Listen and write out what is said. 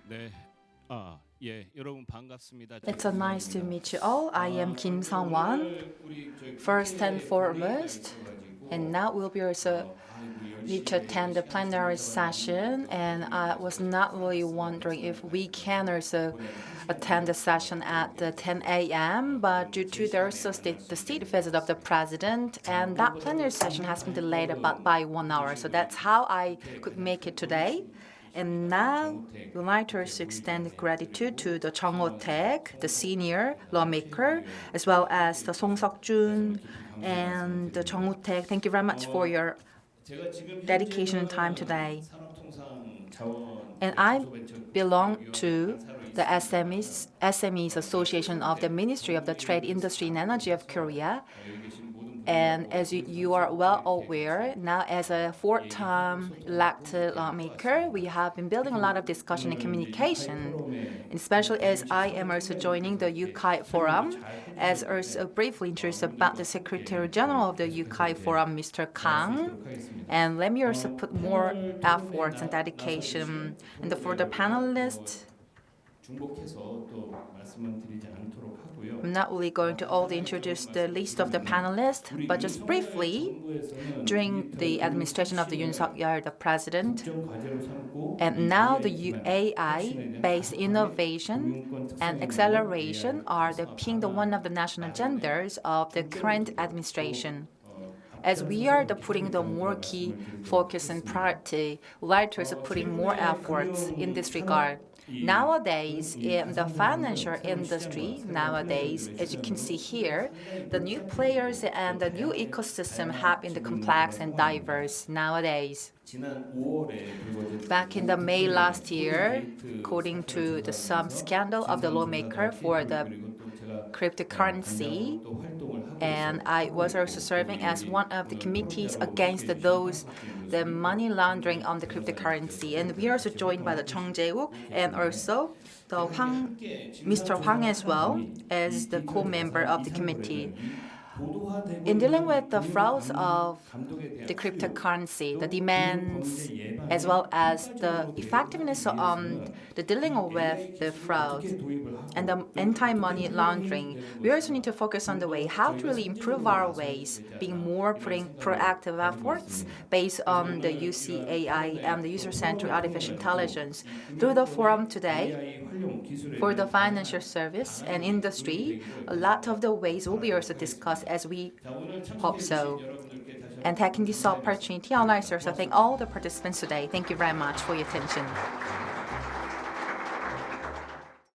네. 여러분 반갑습니다. It's a nice to meet you all. I am Kim Sungwon, first and foremost. And now we'll be also need to attend the plenary session. And I was not really wondering if we can also attend the session at the 10 a.m. But due to the state visit of the president, and that plenary session has been delayed by 1 hour. So that's how I could make it today. And now we'd like to also extend gratitude to the Chung Ho-taek, the senior lawmaker, as well as the Song Seok-jun and the Chung Ho-taek. Thank you very much for your dedication and time today. And I belong to the SMEs Association of the Ministry of the Trade, Industry and Energy of Korea. And as you are well aware, now as a fourth-time elected lawmaker, we have been building a lot of discussion and communication, especially as I am also joining the UCAI Forum, as also briefly introduced about the Secretary General of the UCAI Forum, Mr. Kang. And let me also put more efforts and dedication. And for the panelists, I'm not really going to all introduce the list of the panelists, but just briefly, during the administration of the Yoon Suk-yeol, the president, and now the UAI-based innovation and acceleration are being one of the national agendas of the current administration. As we are putting the more key focus and priority, leaders are putting more efforts in this regard. Nowadays, in the financial industry, as you can see here, the new players and the new ecosystem have been complex and diverse nowadays. Back in the May last year, according to some scandal of the lawmaker for the cryptocurrency, and I was also serving as one of the committees against the money laundering on the cryptocurrency. And we are also joined by the Chung Jae-wook and also the Mr. Hwang as well as the co-member of the committee. In dealing with the frauds of the cryptocurrency, the demands, as well as the effectiveness on the dealing with the fraud and the anti-money laundering, we also need to focus on the way how to really improve our ways, being more putting proactive efforts based on the UCAI and the user-centered artificial intelligence. Through the forum today, for the financial service and industry, a lot of the ways will be also discussed as we hope so. And taking this opportunity, I'd like to thank all the participants today. Thank you very much for your attention.